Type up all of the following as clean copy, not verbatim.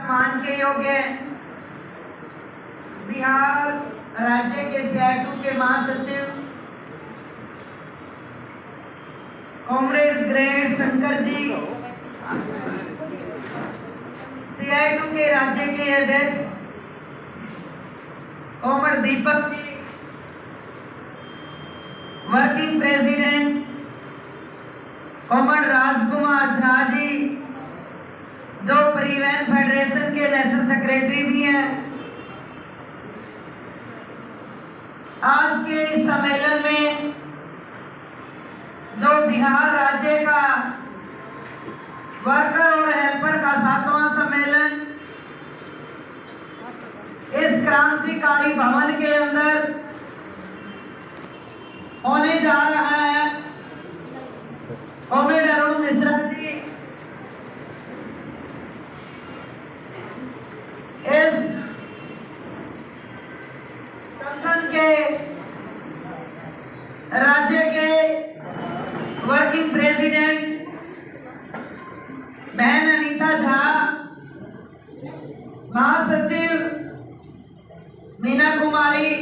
मान के योग्य बिहार राज्य के CI2 के महासचिव comrade great Shankar ji, CI2 के राज्य के अध्यक्ष comrade Deepak ji, working president comrade राजकुमार झा जी, जो परिवहन फेडरेशन के नेशनल सेक्रेटरी भी हैं। आज के इस सम्मेलन में जो बिहार राज्य का वर्कर और हेल्पर का 7वां सम्मेलन इस क्रांतिकारी भवन के अंदर होने जा रहा है, कॉमरेड अरुण मिश्रा जी इस संगठन के राज्य के वर्किंग प्रेसिडेंट बहन अनीता झा, महासचिव मीना कुमारी,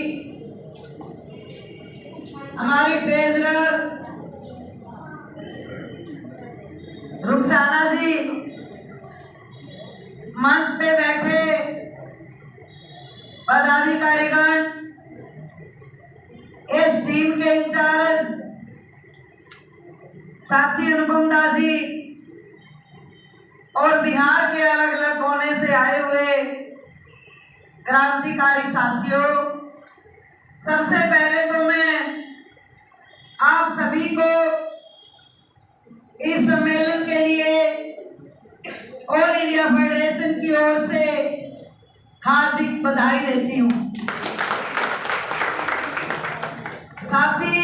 हमारी ट्रेजरर रुखसाना जी, मंच पे बैठे पदाधिकारीगण, इस टीम के इंचार्ज साथी अनुपम दास जी और बिहार के अलग अलग कोने से आए हुए क्रांतिकारी साथियों, सबसे पहले तो मैं आप सभी को इस सम्मेलन के लिए ऑल इंडिया फेडरेशन की ओर से हार्दिक बधाई देती हूँ। साथी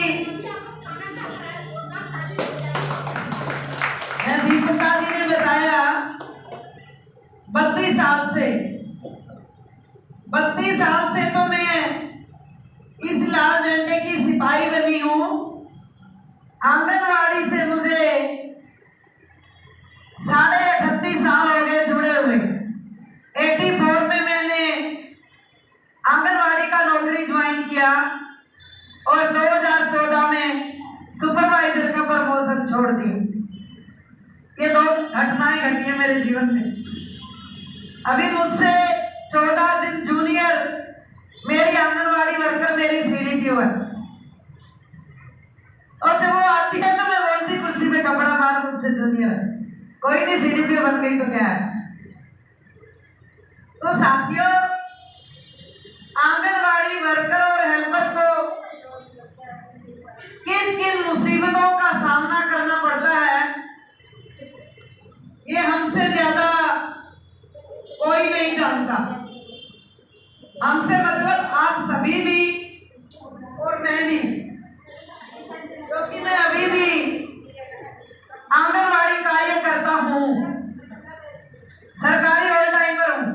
दीपिका जी ने बताया 32 साल से तो मैं इस लाल झंडे की सिपाही बनी हूँ। आंगनवाड़ी से मुझे 38 साल हो गए जुड़े हुए। 84 में मैंने आंगनवाड़ी का नौकरी ज्वाइन किया और 2014 में सुपरवाइजर का प्रमोशन छोड़ दिया। ये 2 घटनाएं घटी है मेरे जीवन में। अभी मुझसे 14 दिन जूनियर मेरी आंगनवाड़ी वर्कर मेरी सीढ़ी की है, और जब वो आती है तो मैं बोलती कुर्सी पे कपड़ा मार, मुझसे जूनियर कोई नहीं, सीढ़ी पे बन गई तो क्या है। तो साथियों, आंगनवाड़ी वर्कर और हेल्पर को किन किन मुसीबतों का सामना करना पड़ता है, ये हमसे ज्यादा कोई नहीं जानता। हमसे मतलब आप सभी भी और मैं भी, क्योंकि मैं अभी भी आंगनवाड़ी कार्य करता हूँ, सरकारी ऑल टाइमर हूँ।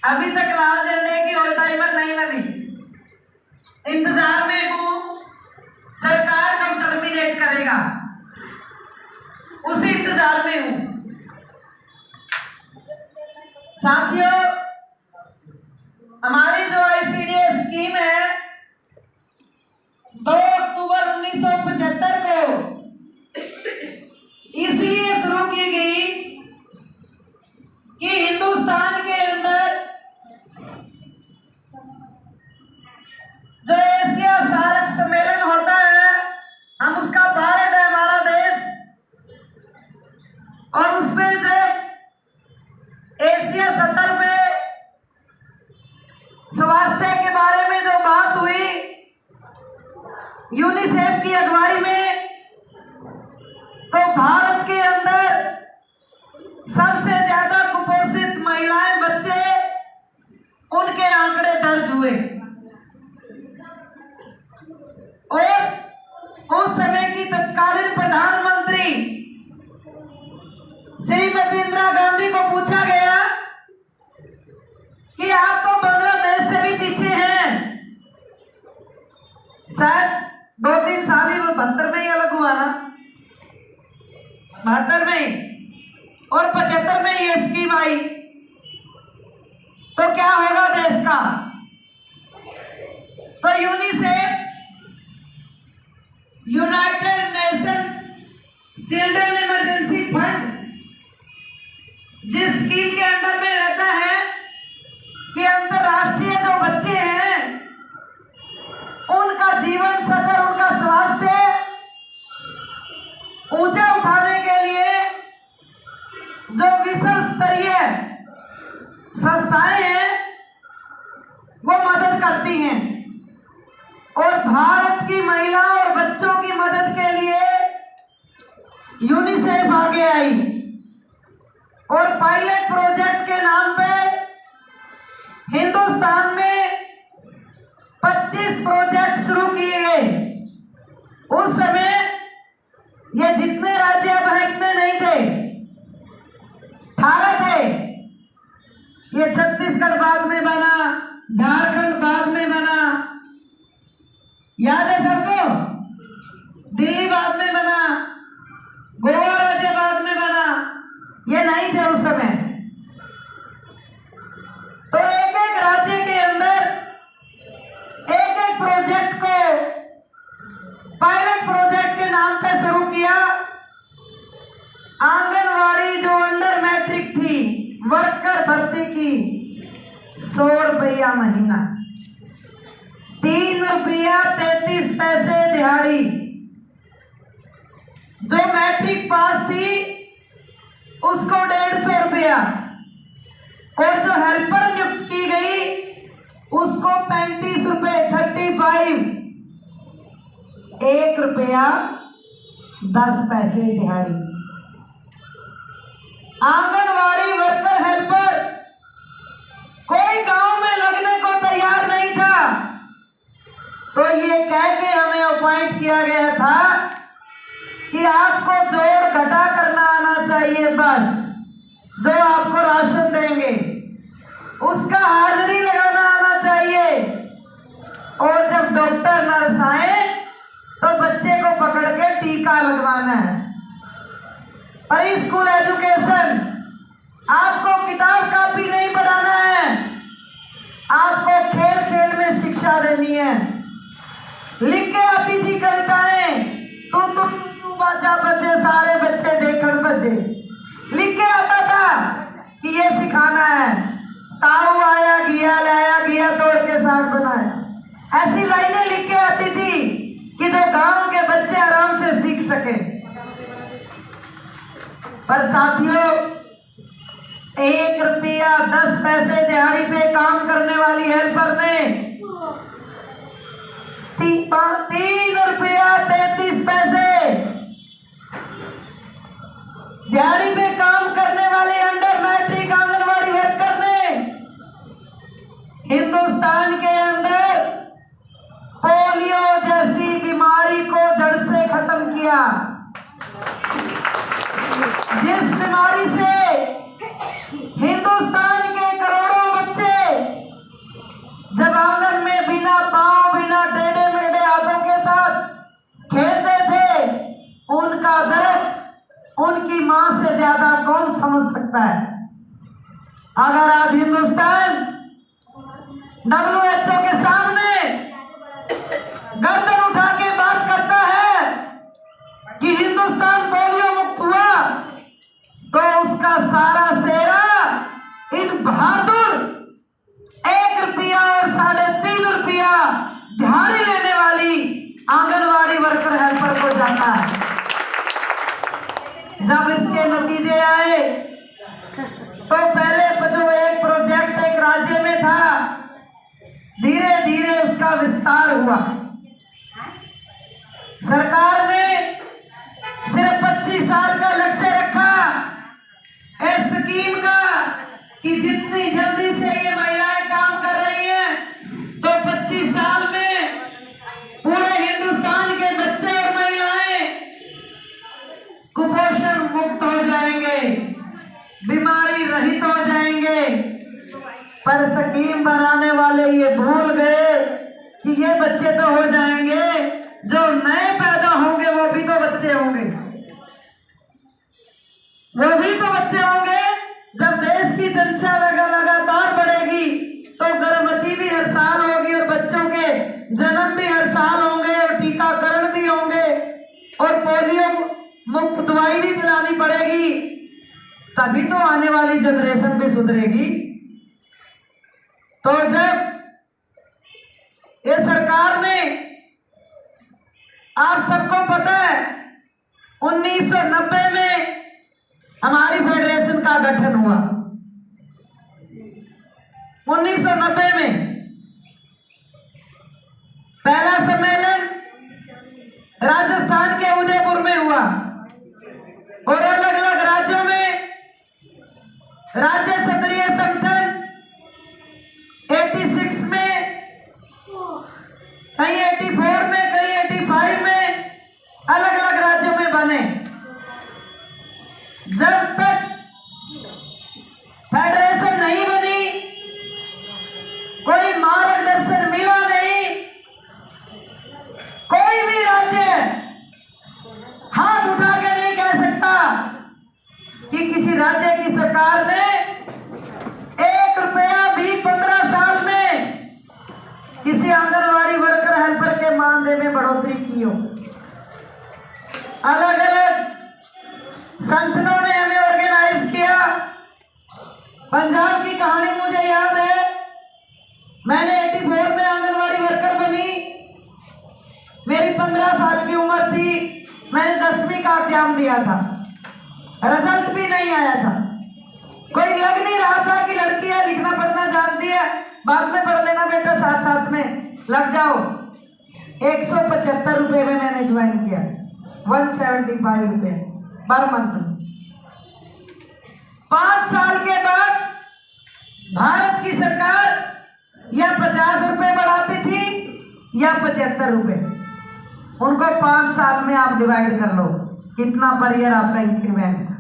अभी तक लाल झंडे की ऑल टाइमर नहीं बनी, इंतजार में हूँ। सरकार कब टर्मिनेट करेगा, उसी इंतजार में हूँ। साथियों, हमारी जो ICDS स्कीम है 2 अक्टूबर 1975 को इसलिए शुरू की गई कि हिंदुस्तान के अंदर जो एशिया सार्क सम्मेलन होता है, हम उसका भारत है हमारा देश, और उसमें जब एशिया सतह पे स्वास्थ्य के बारे में जो बात हुई यूनिसेफ की अगुवाई में, तो भारत के अंदर सबसे ज्यादा कुपोषित महिलाएं, बच्चे, उनके आंकड़े दर्ज हुए। और उस समय की तत्कालीन प्रधानमंत्री श्रीमती इंदिरा गांधी को पूछा गया कि आप तो बांग्लादेश से भी पीछे हैं। शायद 2-3 साल ही 72 में ही अलग हुआ ना, 72 में, और 75 में ये स्कीम आई। तो क्या होगा देश का? तो UNICEF, United nation children emergency fund, जिस स्कीम के अंडर में रहता है कि अंतरराष्ट्रीय जो बच्चे हैं उनका जीवन स्तर, उनका स्वास्थ्य ऊंचा उठाने के लिए जो विश्व स्तरीय संस्थाएं हैं वो मदद करती हैं। और भारत की महिलाओं और बच्चों की मदद के लिए यूनिसेफ आगे आई और पायलट प्रोजेक्ट के नाम पे हिंदुस्तान में 25 प्रोजेक्ट शुरू किए गए। उस समय ये जितने राज्य अब हैं इतने नहीं थे, 18 थे। ये छत्तीसगढ़ बाद में बना, झारखंड बाद में बना, याद है सबको? दिल्ली बाद में बना, गोवा राज्य बाद में बना, ये नहीं थे उस समय। तो एक एक राज्य के अंदर एक एक प्रोजेक्ट को पायलट प्रोजेक्ट के नाम पे शुरू किया। आंगनवाड़ी जो अंडर मैट्रिक थी, वर्कर भर्ती की 100 रुपया महीना, 3 रुपया 33 पैसे दिहाड़ी। जो मैट्रिक पास थी उसको 150 रुपया, और जो हेल्पर नियुक्त की गई उसको 35 रुपए, 35, 1 रुपया 10 पैसे दिहाड़ी। आंगनवाड़ी वर्कर हेल्पर कोई गांव में लगने को तैयार नहीं था। तो ये कह के हमें अपॉइंट किया गया था कि आपको जोड़ घटा करना आना चाहिए, बस जो आपको राशन देंगे उसका हाजिरी लगाना आना चाहिए। और जब डॉक्टर नर्स आए तो बच्चे को पकड़ के टीका लगवाना है। प्री स्कूल एजुकेशन, आपको किताब कापी नहीं पढ़ाना है, आपको खेल खेल में शिक्षा देनी है। लिख के आती थी कविताएं, तू बाजा बजे सारे बच्चे देखकर बजे। लिख के आता था कि ये सिखाना है। ताऊ आया घिया लाया, घिया तोड़ के साग बनाया। ऐसी लाइनें लिख के आती थी कि जो गांव के बच्चे आराम से सीख सके। पर साथियों, 1 रुपया 10 पैसे दिहाड़ी पे काम करने वाली हेल्पर ने 3 रुपया 33 पैसे दिहाड़ी पे काम करने वाले अंडर मैट्रिक आंगनवाड़ी वर्कर ने हिंदुस्तान के अंदर पोलियो जैसी बीमारी को जड़ से खत्म किया। जिस बीमारी से हिंदुस्तान के करोड़ों बच्चे जब आंगन में बिना पांव, बिना टेढ़े मेढ़े हाथों के साथ खेलते थे, उनका दर्द उनकी मां से ज्यादा कौन समझ सकता है। अगर आज हिंदुस्तान WHO के सामने गर्दन उठा के बात करता है कि हिंदुस्तान पोलियो मुक्त हुआ, तो उसका सारा सेरा इन बहादुर 1 रुपया और 3.5 रुपया दिहाड़ी लेने वाली आंगनवाड़ी वर्कर हेल्पर को जाता है। जब इसके नतीजे आए तो पहले जो एक प्रोजेक्ट एक राज्य में था, धीरे धीरे उसका विस्तार हुआ। सरकार ने सिर्फ 25 साल का लक्ष्य रखा इस स्कीम का कि जितनी जल्दी से ये महिलाएं काम कर रही हैं तो 25 साल में पूरे हिंदुस्तान के बच्चे और महिलाएं कुपोषण मुक्त हो जाएंगे, बीमारी रहित हो जाएंगे। पर स्कीम बनाने वाले ये भूल गए कि ये बच्चे तो हो जाएंगे, जो नए पैदा होंगे वो भी तो बच्चे होंगे, वो भी तो बच्चे होंगे। जब देश की जनसंख्या लगातार बढ़ेगी जन्म भी हर साल होंगे और टीकाकरण भी होंगे और पोलियो मुक्त दवाई भी पिलानी पड़ेगी, तभी तो आने वाली जनरेशन भी सुधरेगी। तो जब ये सरकार ने, आप सबको पता है 1990 में हमारी फेडरेशन का गठन हुआ। 1990 में पहला सम्मेलन राजस्थान के उदयपुर में हुआ और अलग अलग राज्यों में राज्य स्तरीय संगठन 86 में, कहीं 84 में, कहीं 85 में अलग अलग राज्यों में बने। जब तक फेडरेशन नहीं बनी, कोई मार्गदर्शन मिला नहीं, कोई भी राज्य हाथ उठा के नहीं कह सकता कि किसी राज्य की सरकार ने 1 रुपया भी 15 साल में किसी आंगनवाड़ी वर्कर हेल्पर के मानदेय में बढ़ोतरी की हो। अलग अलग संगठनों ने हमें ऑर्गेनाइज किया। पंजाब की कहानी मुझे याद है, मैंने 84 में आंगनवाड़ी वर्कर बनी, मेरी 15 साल की उम्र थी, मैंने 10वीं का एग्जाम दिया था, रिजल्ट भी नहीं आया था। कोई लग नहीं रहा था कि लड़कियां लिखना पढ़ना जानती है, बाद में पढ़ लेना बेटा, साथ साथ में लग जाओ। 175 रुपए में मैंने ज्वाइन किया, 175 रुपए पर मंथ। 5 साल के बाद भारत की सरकार या 50 रुपए बढ़ाती थी या 75 रुपए। उनको 5 साल में आप डिवाइड कर लो कितना पर ईयर आपका इंक्रीमेंट था।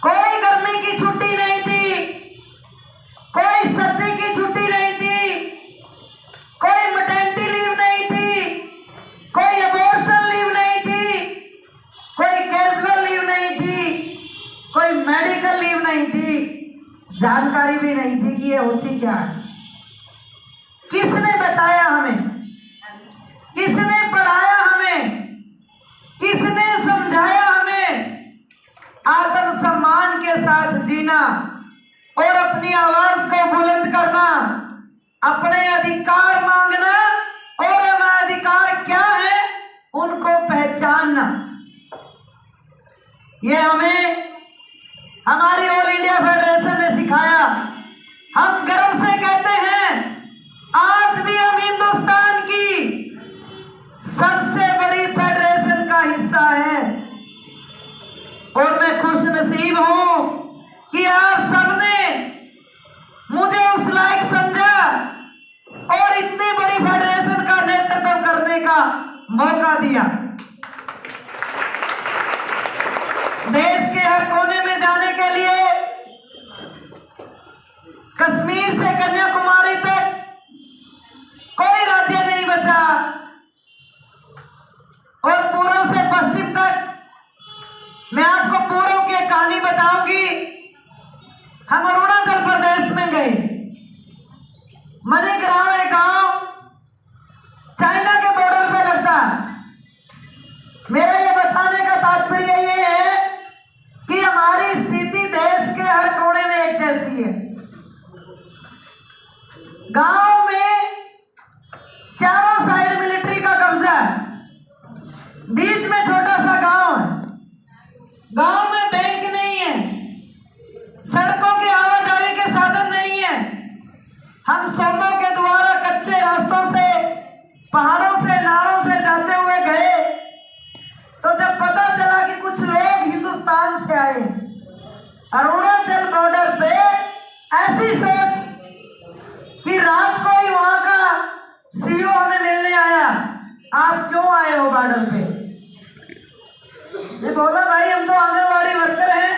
कोई गर्मी की छुट्टी नहीं थी, कोई सर्दी की छुट्टी नहीं थी, कोई मैटरनिटी लीव नहीं थी, कोई अबॉर्शन लीव नहीं थी, कोई कैजुअल लीव नहीं थी, कोई मेडिकल लीव नहीं थी, जानकारी भी नहीं थी कि ये होती क्या है। किसने बताया हमें, किसने पढ़ाया हमें, किसने समझाया हमें आत्म सम्मान के साथ जीना और अपनी आवाज को बुलंद करना, अपने अधिकार मांगना और हमारे अधिकार क्या है उनको पहचानना। ये हमें हमारी ऑल इंडिया फेडरेशन ने सिखाया। हम गर्व से कहते हैं आज भी हम हिंदुस्तान की सबसे बड़ी फेडरेशन का हिस्सा है और मैं खुश नसीब हूं कि आप सबने मुझे उस लायक समझा और इतनी बड़ी फेडरेशन का नेतृत्व करने का मौका दिया। देश के हर कोने में जाने के लिए, कश्मीर से कन्याकुमारी तक कोई राज्य नहीं बचा और पूर्व से पश्चिम तक। मैं आपको पूर्व की कहानी बताऊंगी। हम अरुणाचल प्रदेश में गए, मणिग्राम एक गांव चाइना के बॉर्डर पे लगता। मेरा ये बताने का तात्पर्य ये है कि हमारी स्थिति देश के हर कोने में एक जैसी है। गांव में चारों साइड मिलिट्री का कब्जा है, बीच में छोटा सा गांव है। गांव में बैंक नहीं है, सड़कों के आवाजाही के साधन नहीं है। हम सोमों के द्वारा कच्चे रास्तों से, पहाड़ों से, नालों से जाते हुए गए तो जब पता चला कि कुछ लोग हिंदुस्तान से आए, अरुणाचल बॉर्डर पे ऐसी सोच कि रात को ही वहां का सीओ हमें मिलने आया, आप क्यों आए हो बॉर्डर पे? मैं बोला भाई हम तो आंगनवाड़ी वर्कर हैं,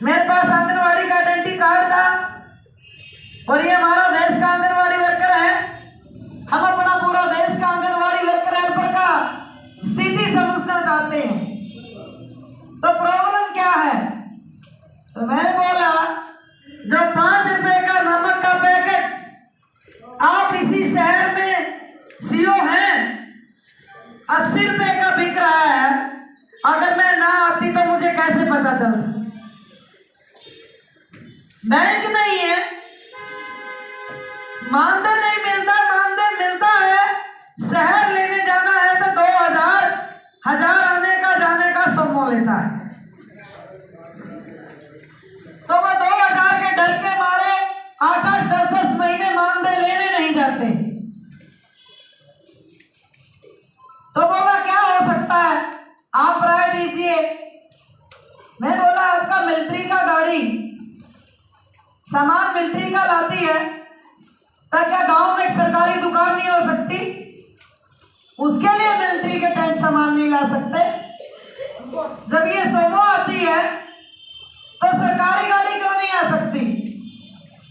मेरे पास आंगनवाड़ी का आइडेंटिटी कार्ड था और ये हमारा देश का आंगनवाड़ी वर्कर है। हम अपना पूरा देश का आंगनवाड़ी वर्कर हेल्पर का स्थिति समझना चाहते हैं, तो प्रॉब्लम क्या है? तो मैंने बोला जो 5 रुपए का नमक का पैकेट आप इसी शहर बैंक नहीं है, मानदेय नहीं मिलता, मानदेय मिलता है, शहर लेने जाना है तो 2000 आने का जाने का सम्मो लेता है। तो वो 2000 के डर के मारे 8-8, 10-10 महीने मानदेय लेने नहीं जाते। तो बोला क्या हो सकता है, आप राय दीजिए। मैं बोला आपका मिलिट्री का गाड़ी सामान मिलिट्री का लाती है, तो क्या गांव में एक सरकारी दुकान नहीं हो सकती? उसके लिए मिलिट्री के टैंक सामान नहीं ला सकते? जब ये सोमो आती है तो सरकारी गाड़ी क्यों नहीं आ सकती?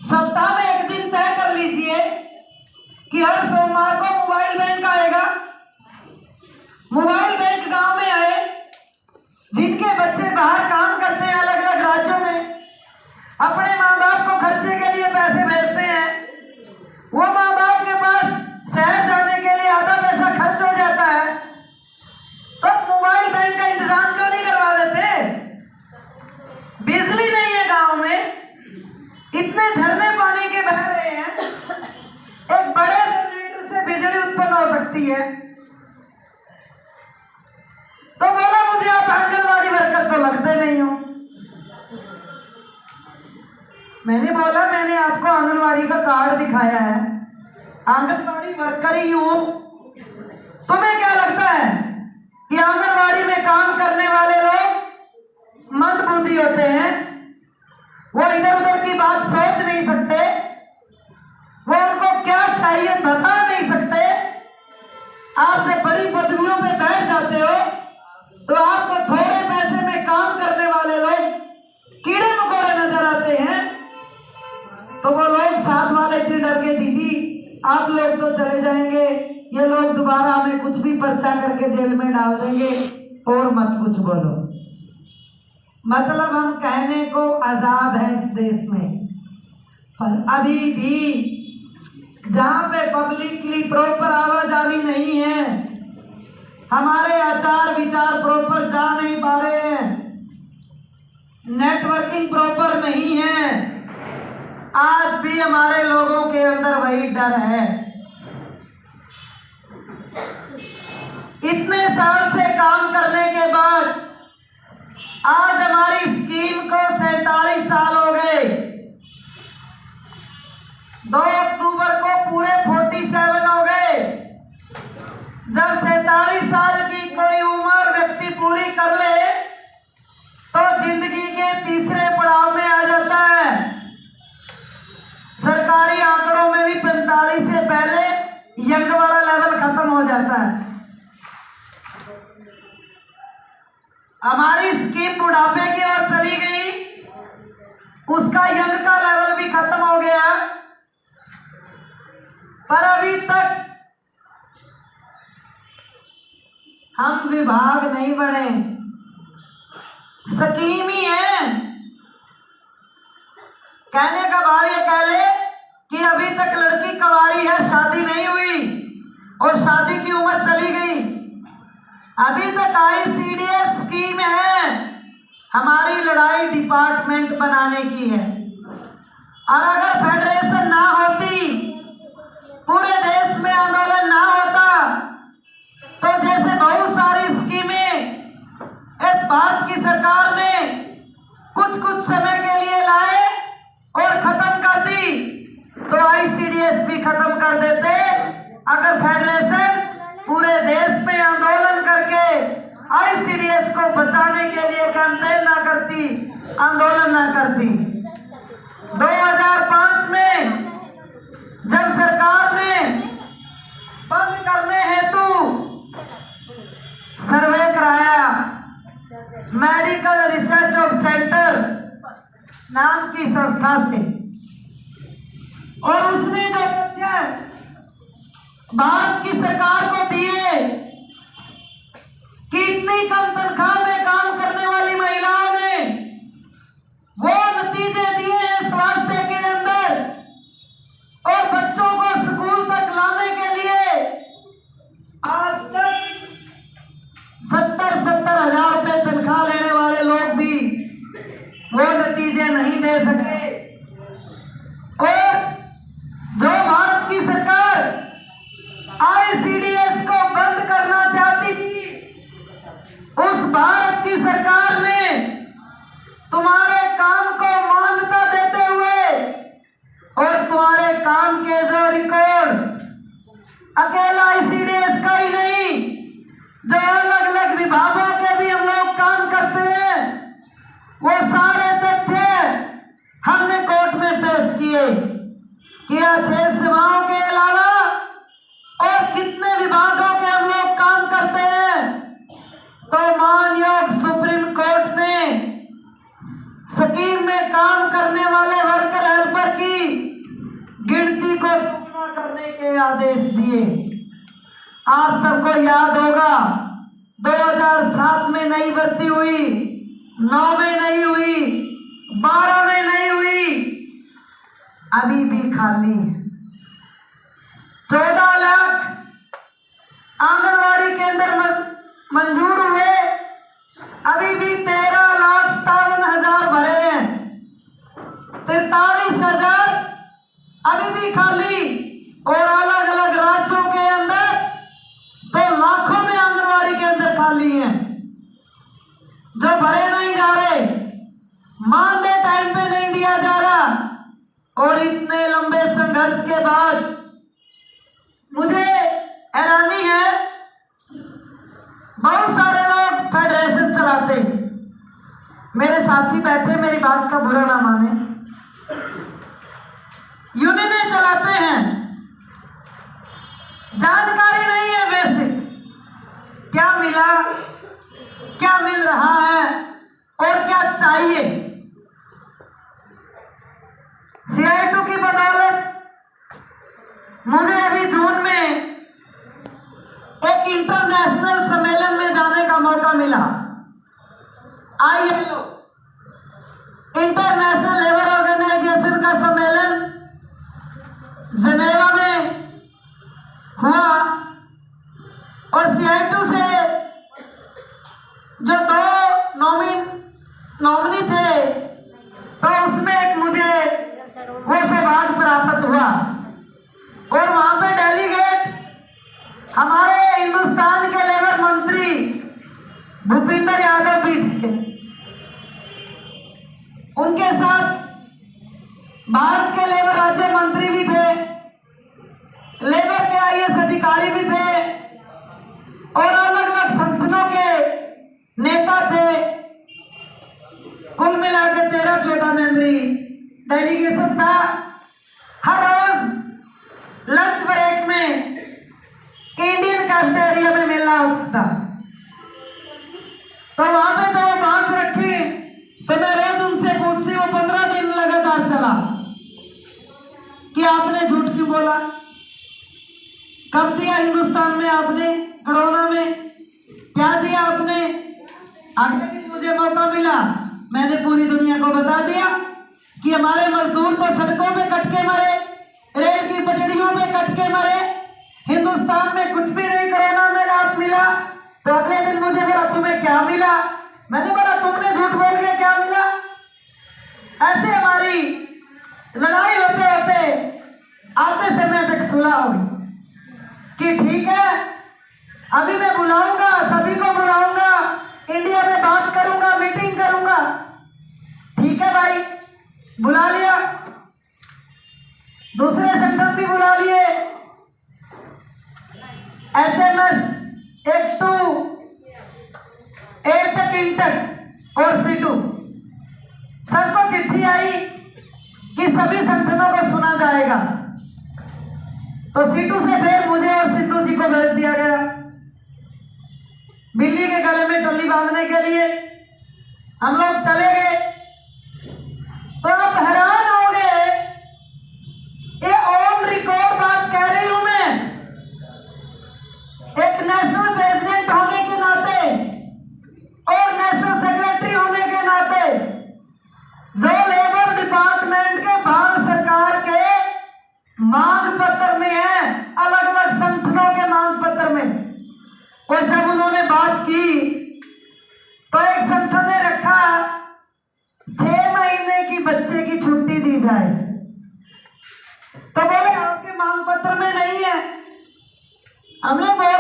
सप्ताह में एक दिन तय कर लीजिए कि हर सोमवार को मोबाइल बैंक आएगा। मोबाइल बैंक गांव में आए, जिनके बच्चे बाहर काम करते हैं अलग अलग राज्यों में, अपने माँ बाप को खर्चे के लिए पैसे भेजते हैं, वो माँ बाप के पास शहर जाने के लिए आधा पैसा खर्च हो जाता है, तो मोबाइल बैंक का इंतजाम क्यों नहीं करवा देते? बिजली नहीं है गांव में, इतने झरने पानी के बह रहे हैं, एक बड़े जनरेटर से बिजली उत्पन्न हो सकती है। तो बोला मुझे आप आंगनवाड़ी वर्कर तो लगते नहीं हो। मैंने बोला मैंने आपको आंगनवाड़ी का कार्ड दिखाया है, आंगनवाड़ी वर्कर ही हूं। तुम्हें क्या लगता है कि आंगनवाड़ी में काम करने वाले लोग मंदबुद्धि होते हैं? वो इधर उधर की बात सोच नहीं सकते, वो उनको क्या चाहिए बता नहीं सकते। आप जब बड़ी पदवियों पे बैठ जाते हो तो आपको थोड़े पैसे में काम करने वाले लोग कीड़े मकोड़े नजर आते हैं। तो वो लोग साथ वाले इतने डर के, दीदी आप लोग तो चले जाएंगे, ये लोग दोबारा हमें कुछ भी पर्चा करके जेल में डाल देंगे, और मत कुछ बोलो। मतलब हम कहने को आजाद हैं इस देश में, पर अभी भी जहां पे पब्लिकली प्रॉपर आवाजाही नहीं है, हमारे आचार विचार प्रॉपर जा नहीं पा रहे हैं, नेटवर्किंग प्रॉपर नहीं है, आज भी हमारे लोगों के अंदर वही डर है। इतने साल से काम करने के बाद आज हमारी स्कीम को 47 साल हो गए। 2 अक्टूबर को पूरे 47 हो गए। जब 47 साल की कोई उम्र व्यक्ति पूरी कर ले तो जिंदगी के तीसरे पड़ाव में आ जाता है। सरकारी आंकड़ों में भी 45 से पहले यंग वाला लेवल खत्म हो जाता है। हमारी स्कीम बुढ़ापे की ओर चली गई, उसका यंग का लेवल भी खत्म हो गया, पर अभी तक हम विभाग नहीं बने, स्कीम ही है। कहने का भाव ये कह ले कि अभी तक लड़की कवारी है, शादी नहीं हुई और शादी की उम्र चली गई। अभी तक ICDS स्कीम है, हमारी लड़ाई डिपार्टमेंट बनाने की है। और अगर फेडरेशन ना होती, पूरे देश में आंदोलन ना होता, तो जैसे बहुत सारी स्कीमें इस बात की सरकार ने कुछ कुछ समय के लिए लाए और खत्म कर दी, तो ICDS भी खत्म कर देते। अगर फेडरेशन पूरे देश में आंदोलन करके ICDS को बचाने के लिए कैंपेन ना करती, आंदोलन ना करती। 2005 में जब सरकार ने बंद करने हेतु सर्वे कराया, मेडिकल रिसर्च ऑफ सेंटर नाम की संस्था से, और उसने जो तथ्य भारत की सरकार को दिए कि इतनी कम तनख्वाह में काम करने वाली महिलाओं ने वो नतीजे दिए हैं स्वास्थ्य के अंदर, और बच्चों को स्कूल तक लाने के लिए आज तक 70-70 हजार रुपए तनख्वाह लेने वाले लोग भी वो नतीजे नहीं दे सके। दिए, किया 6 सेवाओं के अलावा और कितने विभागों के हम लोग काम करते हैं। तो मानयोग सुप्रीम कोर्ट ने स्कीम में काम करने वाले वर्कर हेल्पर की गिनती को दुगना करने के आदेश दिए। आप सबको याद होगा 2007 में नई भर्ती हुई, 9 में नहीं हुई, 12 में नहीं हुई, अभी भी खाली। 14 लाख आंगनवाड़ी केंद्र मंजूर हुए, अभी भी 13,57,000 भरे हैं, 43,000 अभी भी खाली। और अलग अलग राज्यों के अंदर तो लाखों में आंगनवाड़ी केंद्र खाली हैं जो भरे नहीं जा रहे, मानदेय टाइम पे नहीं दिया जा रहा। और इतने लंबे संघर्ष के बाद मुझे हैरानी है, बहुत सारे लोग फेडरेशन चलाते, मेरे साथी बैठे, मेरी बात का बुरा ना माने, यूनियनें चलाते हैं, जानकारी नहीं है बेसिक क्या मिला, क्या मिल रहा है और क्या चाहिए। CI2 की बदौलत मुझे अभी जून में एक इंटरनेशनल सम्मेलन में जाने का मौका मिला। ILO इंटरनेशनल लेबर ऑर्गेनाइजेशन का सम्मेलन जनेवा में हुआ और CI2 से जो 2 नॉमिनी थे तो उसमें एक मुझे वो सौभाग्य प्राप्त हुआ। और वहां पे डेलीगेट हमारे हिंदुस्तान के लेबर मंत्री भूपेंद्र यादव भी थे, उनके साथ भारत के लेबर राज्य मंत्री भी थे, लेबर के IAS अधिकारी भी थे और अलग अलग संगठनों के नेता थे। कुल मिलाकर 13-14 मेंबरी डेलीगेशन था। हर रोज लंच ब्रेक में इंडियन कैफेटेरिया में मेला होता था। तो वहां पे जो बात रखी तो मैं रोज उनसे पूछती, वो 15 दिन लगातार चला कि आपने झूठ क्यों बोला, कब दिया हिंदुस्तान में आपने, कोरोना में क्या दिया आपने। अगले दिन मुझे मौका मिला, मैंने पूरी दुनिया को बता दिया कि हमारे मजदूर तो सड़कों पे कट के मरे, रेल की पटरियों में कट के मरे, हिंदुस्तान में कुछ भी नहीं कोरोना में लाभ मिला। तो अगले दिन मुझे बोला तुम्हें क्या मिला, मैंने बोला तुमने झूठ बोल के क्या मिला। ऐसे हमारी लड़ाई होते होते आते समय तक सुलह हुई कि ठीक है, अभी मैं बुलाऊंगा, सभी को बुलाऊंगा, इंडिया में बात करूंगा, मीटिंग करूंगा। ठीक है भाई, बुला लिया, दूसरे संगठन भी बुला लिए, HMS, एक-2, एक-तक, इंटक और C2, सबको चिट्ठी आई कि सभी संगठनों को सुना जाएगा। तो C2 से फिर मुझे और सिद्धू जी को भेज दिया गया बिल्ली के गले में टल्ली बांधने के लिए। हम लोग चले गए तो आप हैरान हो गए, ये ऑन रिकॉर्ड बात कह रही हूं मैं, एक नेशनल प्रेसिडेंट होने के नाते और नेशनल सेक्रेटरी होने के नाते, जो लेबर डिपार्टमेंट के भारत सरकार के मांग पत्र में है, अलग अलग संगठनों के मांग पत्र में। और जब उन्होंने बात की तो एक संगठन ने रखा 6 महीने की बच्चे की छुट्टी दी जाए। तो बोले आपके मांग पत्र में नहीं है। हमने बोला